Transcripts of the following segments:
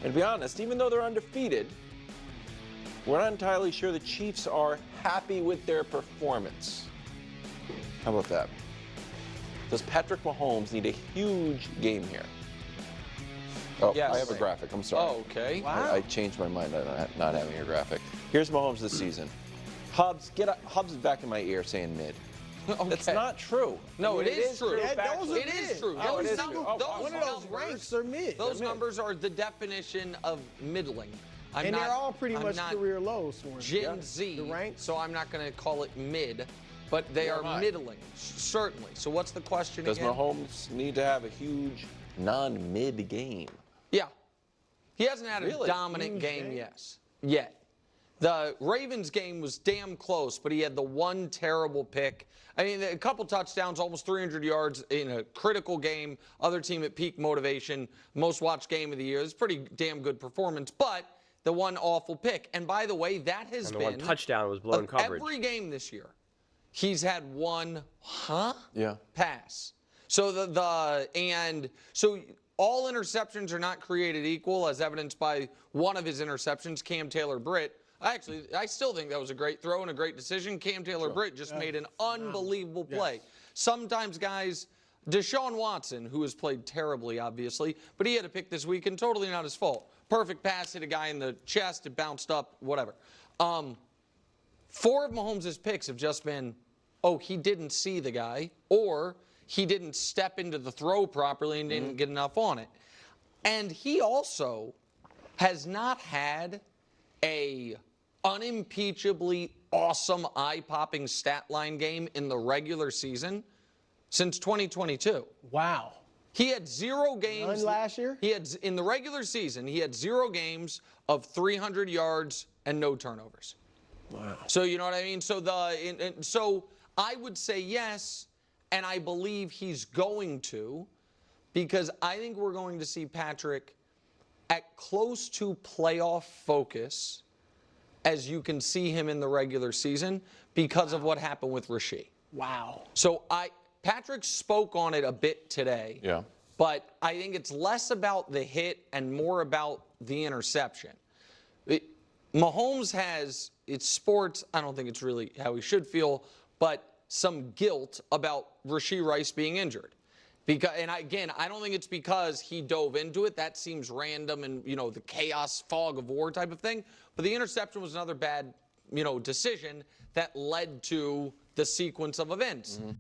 And to be honest, even though they're undefeated, we're not entirely sure the Chiefs are happy with their performance. How about that? Does Patrick Mahomes need a huge game here? Oh, yes. I have a graphic. I'm sorry. Oh, okay. Wow. I changed my mind on not having a graphic. Here's Mahomes this season. Hobbs is back in my ear saying mid. Okay. That's not true. No, it is true. Yeah, It is true. Oh, it is true. One of those ranks are mid. Those numbers are the definition of middling. They're all pretty much career lows for him. Gen Z, the ranks. so I'm not going to call it mid, but they are middling, certainly. So what's the question Does again? Mahomes need to have a huge non-mid game? Yeah. He hasn't had a dominant game yet. The Ravens game was damn close, but he had the one terrible pick. I mean, a couple touchdowns, almost 300 yards in a critical game. Other team at peak motivation, most watched game of the year. It's pretty damn good performance, but the one awful pick. And by the way, that has been one touchdown was blown coverage. Every game this year, he's had one pass. So so all interceptions are not created equal, as evidenced by one of his interceptions, Cam Taylor-Britt. I still think that was a great throw and a great decision. Cam Taylor-Britt just made an unbelievable play. Sometimes guys, Deshaun Watson, who has played terribly, obviously, but he had a pick this week and totally not his fault. Perfect pass, hit a guy in the chest, it bounced up, whatever. 4 of Mahomes' picks have just been, oh, he didn't see the guy, or he didn't step into the throw properly and didn't get enough on it. And he also has not had a unimpeachably awesome, eye-popping stat line game in the regular season since 2022. Wow. He had 0 games. None last year? In the regular season, he had 0 games of 300 yards and no turnovers. Wow. So you know what I mean? So so I would say yes, and I believe he's going to, because I think we're going to see Patrick at close to playoff focus as you can see him in the regular season because of what happened with Rasheed. Wow. So Patrick spoke on it a bit today. Yeah. But I think it's less about the hit and more about the interception. Mahomes has, it's sports, I don't think it's really how he should feel, but some guilt about Rashee Rice being injured. I don't think it's because he dove into it. That seems random and, the chaos, fog of war type of thing. But the interception was another bad, decision that led to the sequence of events. Mm-hmm.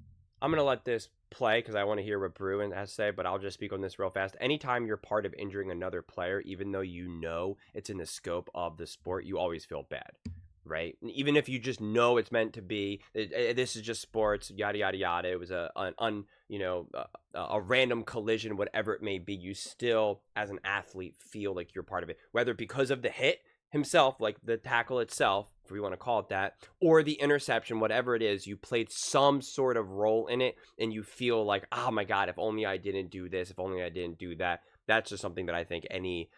I'm going to let this play because I want to hear what Bruin has to say, but I'll just speak on this real fast. Anytime you're part of injuring another player, even though you know it's in the scope of the sport, you always feel bad. Right? Even if you just know it's meant to be, this is just sports, yada, yada, yada. It was a random collision, whatever it may be. You still, as an athlete, feel like you're part of it. Whether because of the hit himself, like the tackle itself, if we want to call it that, or the interception, whatever it is, you played some sort of role in it, and you feel like, oh my God, if only I didn't do this, if only I didn't do that. That's just something that I think any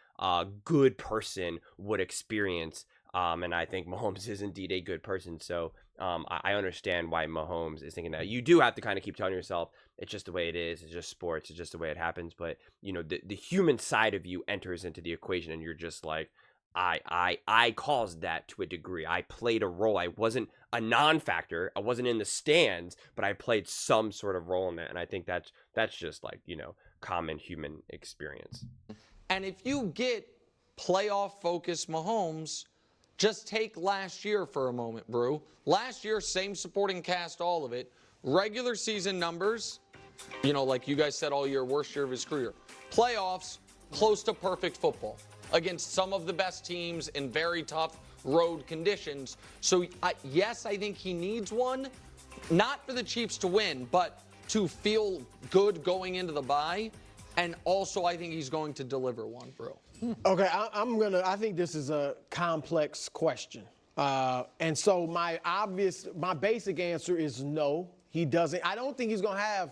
good person would experience. And I think Mahomes is indeed a good person. So I understand why Mahomes is thinking that. You do have to kind of keep telling yourself, it's just the way it is. It's just sports. It's just the way it happens. But, the human side of you enters into the equation, and you're just like, I caused that to a degree. I played a role. I wasn't a non-factor. I wasn't in the stands, but I played some sort of role in that. And I think that's just like, common human experience. And if you get playoff-focused Mahomes, just take last year for a moment, Brew. Last year, same supporting cast, all of it. Regular season numbers, like you guys said all year, worst year of his career. Playoffs, close to perfect football against some of the best teams in very tough road conditions. So, yes, I think he needs one, not for the Chiefs to win, but to feel good going into the bye. And also, I think he's going to deliver one, Brew. Okay, I think this is a complex question. And so my basic answer is no, he doesn't. I don't think he's going to have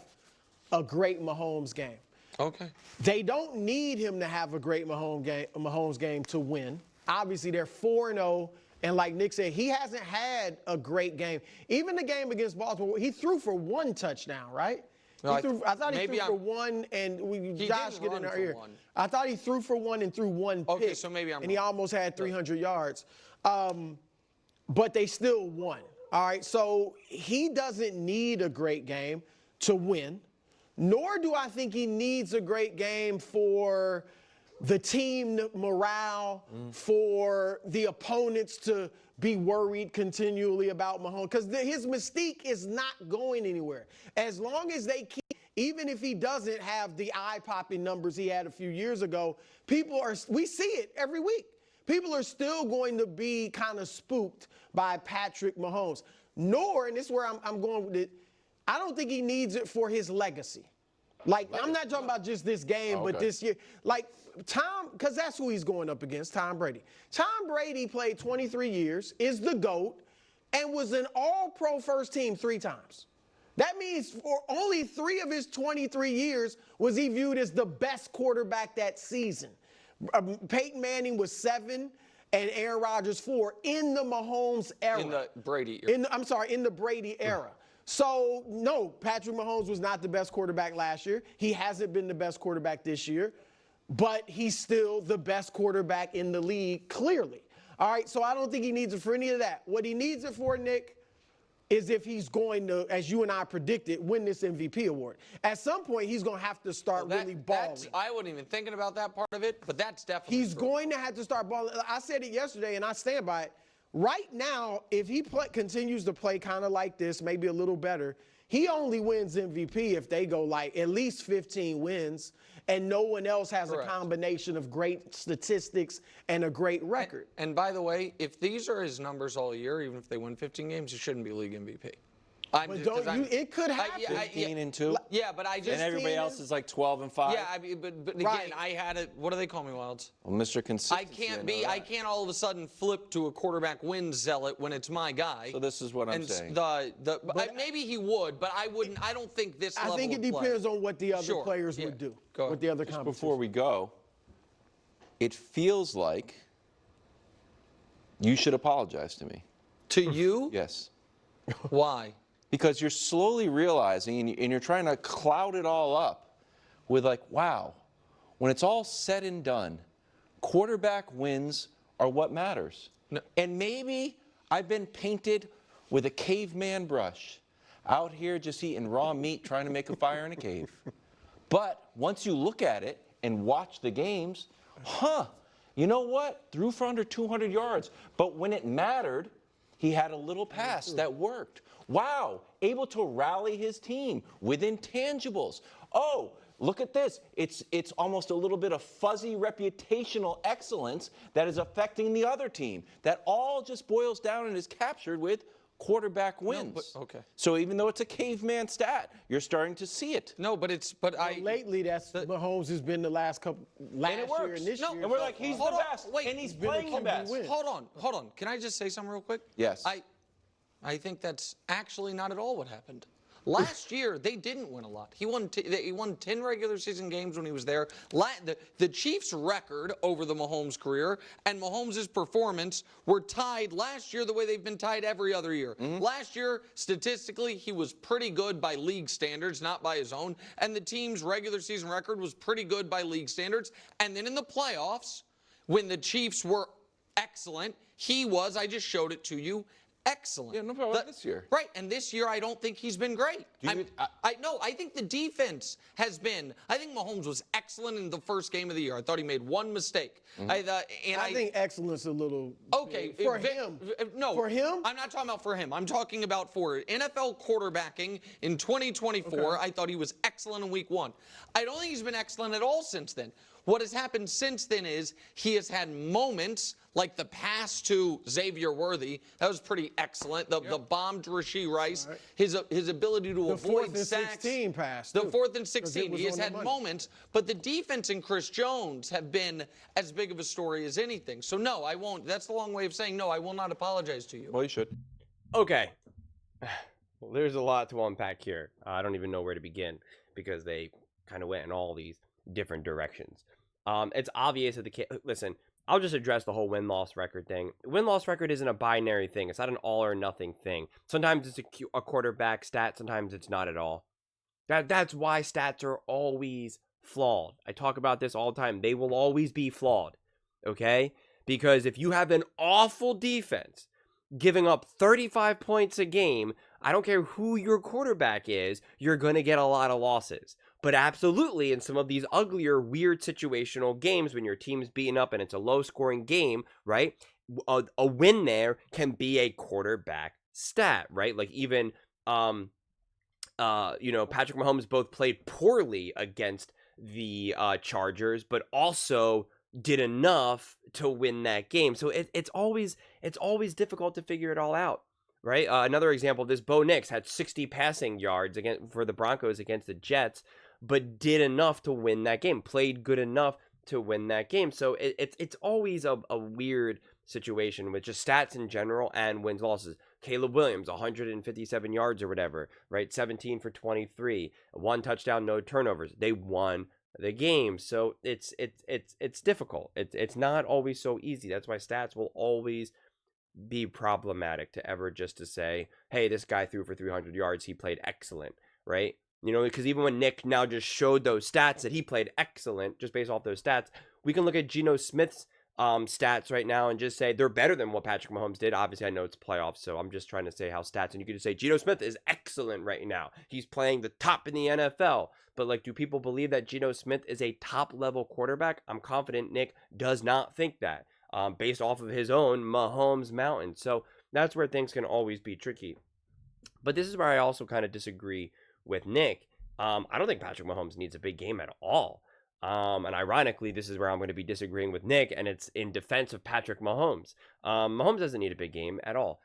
a great Mahomes game. Okay. They don't need him to have a great Mahomes game to win. Obviously, they're 4-0, and like Nick said, he hasn't had a great game. Even the game against Baltimore, he threw for 1 touchdown, right? No, I thought he maybe threw for one, and Josh didn't get in run our for ear. one. I thought he threw for one and threw one pick. Okay, so maybe I'm and he wrong. almost had 300 yards. But they still won. All right, so he doesn't need a great game to win, nor do I think he needs a great game for the team morale, for the opponents to be worried continually about Mahomes, because his mystique is not going anywhere. As long as they keep, even if he doesn't have the eye-popping numbers he had a few years ago, we see it every week. People are still going to be kind of spooked by Patrick Mahomes. Nor, and this is where I'm going with it, I don't think he needs it for his legacy. Like, I'm not talking about just this game, but this year. Like, because that's who he's going up against, Tom Brady. Tom Brady played 23 years, is the GOAT, and was an all-pro first team 3 times. That means for only 3 of his 23 years was he viewed as the best quarterback that season. Peyton Manning was 7 and Aaron Rodgers 4 in the Mahomes era. In the Brady era. In the Brady era. So, no, Patrick Mahomes was not the best quarterback last year. He hasn't been the best quarterback this year, but he's still the best quarterback in the league, clearly. All right, so I don't think he needs it for any of that. What he needs it for, Nick, is if he's going to, as you and I predicted, win this MVP award. At some point, he's going to have to start really balling. I wasn't even thinking about that part of it, but that's definitely He's true. going to have to start balling. I said it yesterday, and I stand by it. Right now, if he continues to play kind of like this, maybe a little better, he only wins MVP if they go like at least 15 wins and no one else has a combination of great statistics and a great record. And by the way, if these are his numbers all year, even if they win 15 games, he shouldn't be league MVP. But it could happen. 15-2. Yeah, but I just. And everybody else is like 12-5. Yeah, but again, I had it. What do they call me, Wilds? Well, Mr. Consistency. I can't all of a sudden flip to a quarterback win zealot when it's my guy. So this is what I'm saying. Maybe he would, but I wouldn't. I don't think this. I think it depends on what the other players would do. What the other Just competition. before we go, it feels like you should apologize to me. To you? Yes. Why? Because you're slowly realizing, and you're trying to cloud it all up with like, wow, when it's all said and done, quarterback wins are what matters. No. And maybe I've been painted with a caveman brush, out here just eating raw meat, trying to make a fire in a cave. But once you look at it and watch the games, you know what? Threw for under 200 yards. But when it mattered, he had a little pass that worked. Wow, able to rally his team with intangibles. Oh, look at this. It's almost a little bit of fuzzy reputational excellence that is affecting the other team. That all just boils down and is captured with quarterback wins. Okay. So even though it's a caveman stat, you're starting to see it. No, but Lately, Mahomes has been the last year and this year. And we're like, he's the best. Wait, and he's playing the best. Hold on. Can I just say something real quick? Yes. I think that's actually not at all what happened. Last year, they didn't win a lot. He won 10 regular season games when he was there. The Chiefs' record over the Mahomes career and Mahomes' performance were tied last year the way they've been tied every other year. Last year, statistically, he was pretty good by league standards, not by his own. And the team's regular season record was pretty good by league standards. And then in the playoffs, when the Chiefs were excellent, he was, I just showed it to you, excellent. Yeah, no problem this year. Right, and this year I don't think he's been great. I think the defense has been. I think Mahomes was excellent in the first game of the year. I thought he made one mistake. I think excellence a little. Okay, for him. No, for him. I'm not talking about for him. I'm talking about for NFL quarterbacking in 2024. Okay. I thought he was excellent in Week 1. I don't think he's been excellent at all since then. What has happened since then is he has had moments like the pass to Xavier Worthy. That was pretty excellent. The bomb to Rashee Rice. Right. His ability to avoid sacks. The 4th and 16 pass. The 4th and 16. He has had moments, but the defense and Chris Jones have been as big of a story as anything. So no, I won't. That's the long way of saying no, I will not apologize to you. Well, you should. Okay. Well, there's a lot to unpack here. I don't even know where to begin because they kind of went in all these different directions. It's obvious that listen, I'll just address the whole win-loss record thing. Win-loss record isn't a binary thing. It's not an all-or-nothing thing. Sometimes it's a quarterback stat. Sometimes it's not at all. That's why stats are always flawed. I talk about this all the time. They will always be flawed, okay? Because if you have an awful defense giving up 35 points a game, I don't care who your quarterback is, you're going to get a lot of losses. But absolutely, in some of these uglier, weird situational games, when your team's beaten up and it's a low-scoring game, right? A win there can be a quarterback stat, right? Like even, Patrick Mahomes both played poorly against the Chargers, but also did enough to win that game. So it's always difficult to figure it all out, right? Another example of this: Bo Nix had 60 passing yards for the Broncos against the Jets, but did enough to win that game. Played good enough to win that game. So it's always a weird situation with just stats in general and wins losses. Caleb Williams, 157 yards or whatever, right? 17 for 23, 1 touchdown, no turnovers. They won the game. So it's difficult. It's not always so easy. That's why stats will always be problematic to say, hey, this guy threw for 300 yards. He played excellent, right? Because even when Nick now just showed those stats that he played excellent, just based off those stats, we can look at Geno Smith's stats right now and just say they're better than what Patrick Mahomes did. Obviously, I know it's playoffs, so I'm just trying to say how stats, and you could just say Geno Smith is excellent right now. He's playing the top in the NFL. But like, do people believe that Geno Smith is a top level quarterback? I'm confident Nick does not think that, based off of his own Mahomes mountain. So that's where things can always be tricky. But this is where I also kind of disagree with Nick. I don't think Patrick Mahomes needs a big game at all. And ironically, this is where I'm going to be disagreeing with Nick, and it's in defense of Patrick Mahomes. Mahomes doesn't need a big game at all.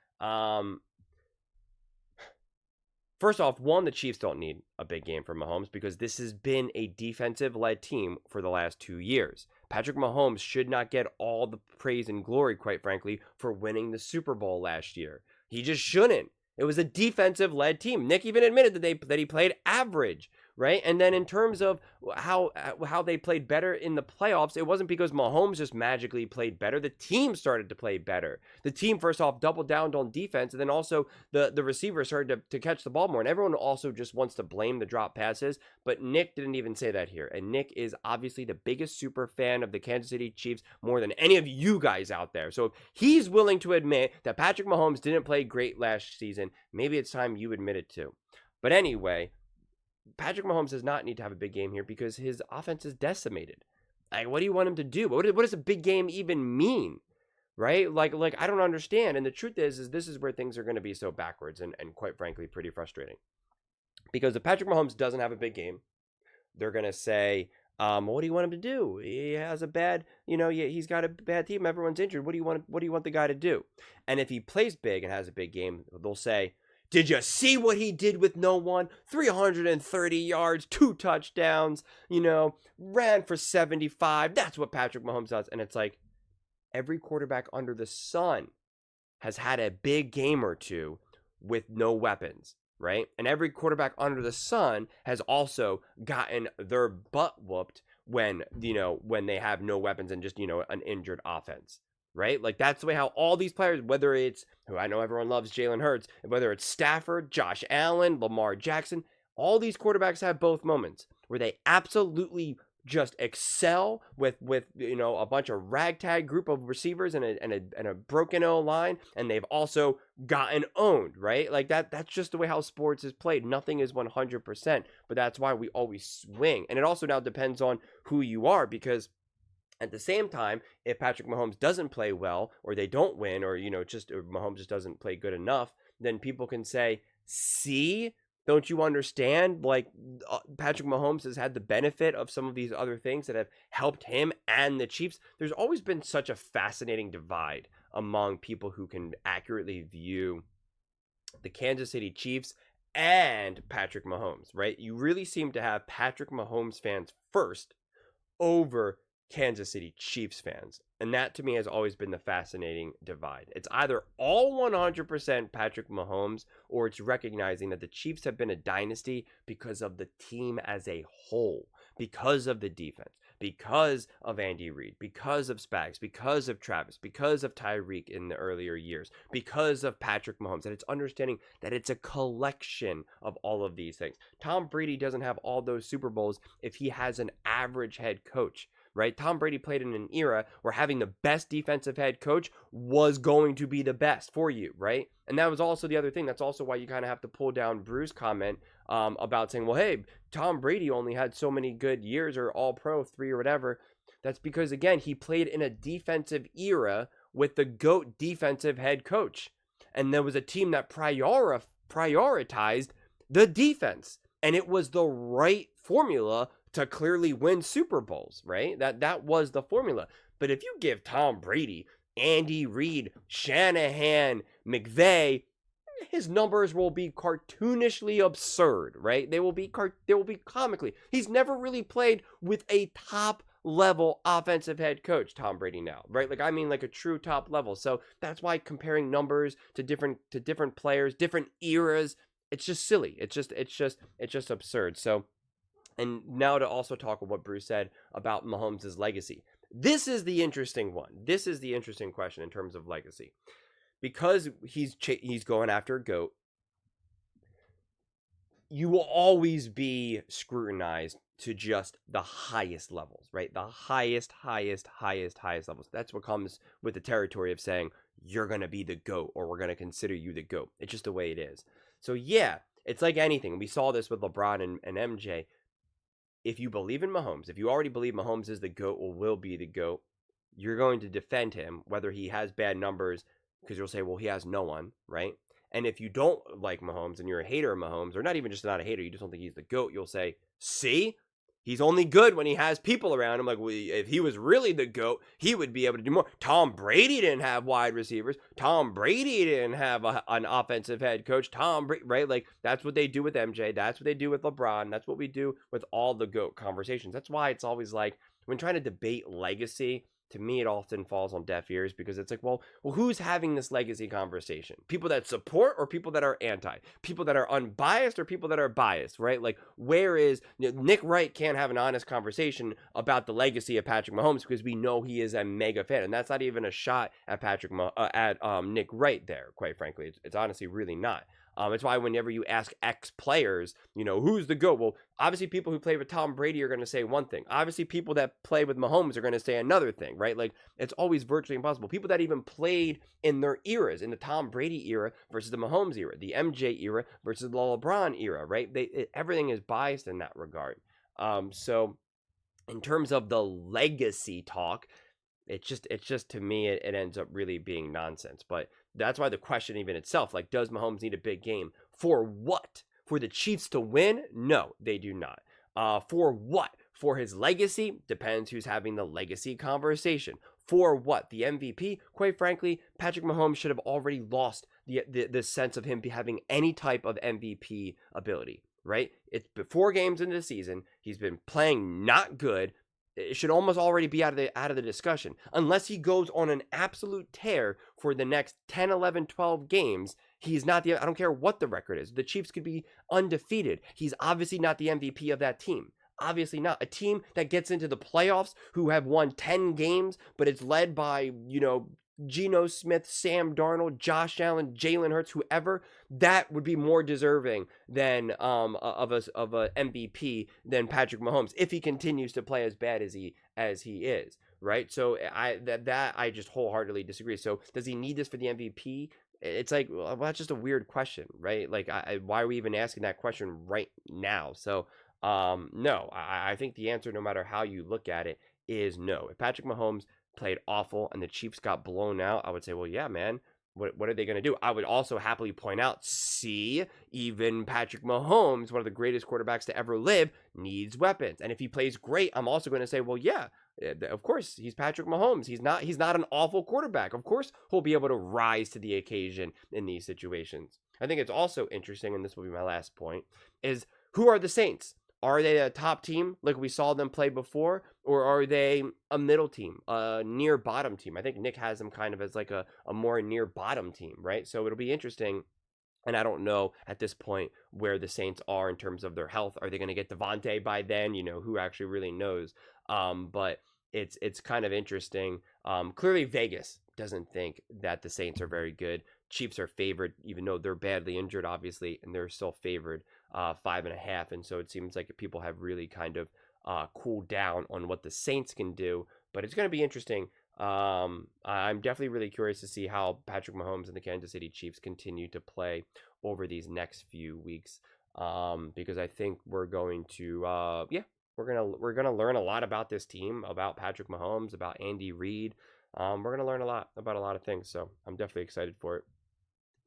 First off, the Chiefs don't need a big game from Mahomes because this has been a defensive-led team for the last 2 years. Patrick Mahomes should not get all the praise and glory, quite frankly, for winning the Super Bowl last year. He just shouldn't. It was a defensive-led team. Nick even admitted that he played average, right? And then in terms of how they played better in the playoffs, it wasn't because Mahomes just magically played better. The team started to play better. The team, first off, doubled down on defense, and then also the receivers started to catch the ball more. And everyone also just wants to blame the drop passes, but Nick didn't even say that here. And Nick is obviously the biggest super fan of the Kansas City Chiefs, more than any of you guys out there. So if he's willing to admit that Patrick Mahomes didn't play great last season, maybe it's time you admit it too. But anyway, Patrick Mahomes does not need to have a big game here because his offense is decimated. Like, what do you want him to do? What does a big game even mean? Right? Like I don't understand. And the truth is this is where things are going to be so backwards and quite frankly, pretty frustrating. Because if Patrick Mahomes doesn't have a big game, they're going to say, what do you want him to do? He has a bad, he's got a bad team. Everyone's injured. What do you want the guy to do? And if he plays big and has a big game, they'll say, did you see what he did with no one? 330 yards, 2 touchdowns, ran for 75. That's what Patrick Mahomes does. And it's like, every quarterback under the sun has had a big game or two with no weapons, right? And every quarterback under the sun has also gotten their butt whooped when they have no weapons and just, an injured offense. Right? Like, that's the way how all these players, whether it's, who I know everyone loves Jalen Hurts, whether it's Stafford, Josh Allen, Lamar Jackson, all these quarterbacks have both moments where they absolutely just excel with a bunch of ragtag group of receivers and a broken O-line, and they've also gotten owned, right? Like that's just the way how sports is played. Nothing is 100%, but that's why we always swing. And it also now depends on who you are, because at the same time, if Patrick Mahomes doesn't play well, or they don't win, or Mahomes just doesn't play good enough, then people can say, see, don't you understand? Like, Patrick Mahomes has had the benefit of some of these other things that have helped him and the Chiefs. There's always been such a fascinating divide among people who can accurately view the Kansas City Chiefs and Patrick Mahomes, right? You really seem to have Patrick Mahomes fans first over Kansas City Chiefs fans. And that to me has always been the fascinating divide. It's either all 100% Patrick Mahomes, or it's recognizing that the Chiefs have been a dynasty because of the team as a whole, because of the defense, because of Andy Reid, because of Spags, because of Travis, because of Tyreek in the earlier years, because of Patrick Mahomes. And it's understanding that it's a collection of all of these things. Tom Brady doesn't have all those Super Bowls if he has an average head coach, right? Tom Brady played in an era where having the best defensive head coach was going to be the best for you, right? And that was also the other thing. That's also why you kind of have to pull down Bruce's comment about saying, well, hey, Tom Brady only had so many good years or all pro 3 or whatever. That's because, again, he played in a defensive era with the GOAT defensive head coach. And there was a team that prioritized the defense. And it was the right formula to clearly win Super Bowls, right? That was the formula. But if you give Tom Brady, Andy Reid, Shanahan, McVay, his numbers will be cartoonishly absurd, right? They will be comically. He's never really played with a top level offensive head coach, Tom Brady now, right? Like, I mean, like a true top level. So that's why comparing numbers to different players, different eras, it's just silly. It's just absurd. So, and now to also talk about what Bruce said about Mahomes' legacy. This is the interesting one. This is the interesting question in terms of legacy. Because he's going after a GOAT, you will always be scrutinized to just the highest levels, right? The highest levels. That's what comes with the territory of saying you're going to be the GOAT or we're going to consider you the GOAT. It's just the way it is. So yeah, it's like anything. We saw this with LeBron and MJ. If you believe in Mahomes, if you already believe Mahomes is the GOAT or will be the GOAT, you're going to defend him, whether he has bad numbers, because you'll say, well, he has no one, right? And if you don't like Mahomes and you're a hater of Mahomes, or not even just not a hater, you just don't think he's the GOAT, you'll say, see? He's only good when he has people around him. Like, well, if he was really the GOAT, he would be able to do more. Tom Brady didn't have wide receivers. Tom Brady didn't have an offensive head coach. Tom Brady, right? Like, that's what they do with MJ. That's what they do with LeBron. That's what we do with all the GOAT conversations. That's why it's always like, when trying to debate legacy, to me, it often falls on deaf ears because it's like, well, who's having this legacy conversation? People that support or people that are anti? People that are unbiased or people that are biased, right? Like, where is Nick Wright can't have an honest conversation about the legacy of Patrick Mahomes because we know he is a mega fan, and that's not even a shot at Nick Wright there. Quite frankly, it's honestly really not. It's why whenever you ask ex-players, who's the GOAT? Well, obviously people who play with Tom Brady are going to say one thing. Obviously people that play with Mahomes are going to say another thing, right? Like, it's always virtually impossible. People that even played in their eras, in the Tom Brady era versus the Mahomes era, the MJ era versus the LeBron era, right? Everything is biased in that regard. So in terms of the legacy talk, it's just to me, it ends up really being nonsense. But that's why the question even itself, like, does Mahomes need a big game? For what? For the Chiefs to win? No, they do not. For what? For his legacy? Depends who's having the legacy conversation. For what? The MVP? Quite frankly, Patrick Mahomes should have already lost the sense of him having any type of MVP ability, right? It's 4 games into the season. He's been playing not good. It should almost already be out of the discussion. Unless he goes on an absolute tear for the next 10, 11, 12 games, he's not I don't care what the record is. The Chiefs could be undefeated. He's obviously not the MVP of that team. Obviously not. A team that gets into the playoffs who have won 10 games, but it's led by, Geno Smith, Sam Darnold, Josh Allen, Jalen Hurts, whoever, that would be more deserving than of a MVP than Patrick Mahomes if he continues to play as bad as he is, right? So I just wholeheartly disagree. So does he need this for the MVP? It's like, well, that's just a weird question, right? Like, why are we even asking that question right now? So no, I think the answer, no matter how you look at it, is no. If Patrick Mahomes played awful and the Chiefs got blown out, I would say, well, yeah, man, what are they going to do? I would also happily point out, see, even Patrick Mahomes, one of the greatest quarterbacks to ever live, needs weapons. And if he plays great, I'm also going to say, well, yeah, of course, he's Patrick Mahomes. He's not an awful quarterback. Of course, he'll be able to rise to the occasion in these situations. I think it's also interesting, and this will be my last point, is who are the Saints? Are they a top team like we saw them play before, or are they a middle team, a near bottom team? I think Nick has them kind of as like a more near bottom team, right? So it'll be interesting. And I don't know at this point where the Saints are in terms of their health. Are they going to get Devontae by then? Who actually really knows? But it's kind of interesting. Clearly Vegas doesn't think that the Saints are very good. Chiefs are favored, even though they're badly injured, obviously, and they're still favored 5.5. And so it seems like people have really kind of cooled down on what the Saints can do. But it's going to be interesting. I'm definitely really curious to see how Patrick Mahomes and the Kansas City Chiefs continue to play over these next few weeks. Because I think we're going to, we're gonna learn a lot about this team, about Patrick Mahomes, about Andy Reid. We're gonna learn a lot about a lot of things. So I'm definitely excited for it.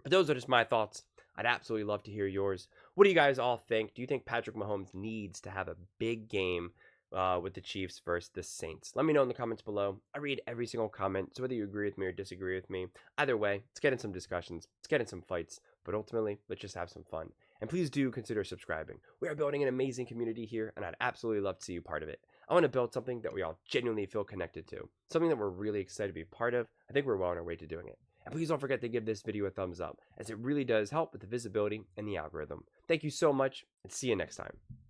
But those are just my thoughts. I'd absolutely love to hear yours. What do you guys all think? Do you think Patrick Mahomes needs to have a big game with the Chiefs versus the Saints? Let me know in the comments below. I read every single comment, so whether you agree with me or disagree with me, either way, let's get in some discussions, let's get in some fights, but ultimately, let's just have some fun. And please do consider subscribing. We are building an amazing community here, and I'd absolutely love to see you part of it. I want to build something that we all genuinely feel connected to, something that we're really excited to be part of. I think we're well on our way to doing it. And please don't forget to give this video a thumbs up, as it really does help with the visibility and the algorithm. Thank you so much, and see you next time.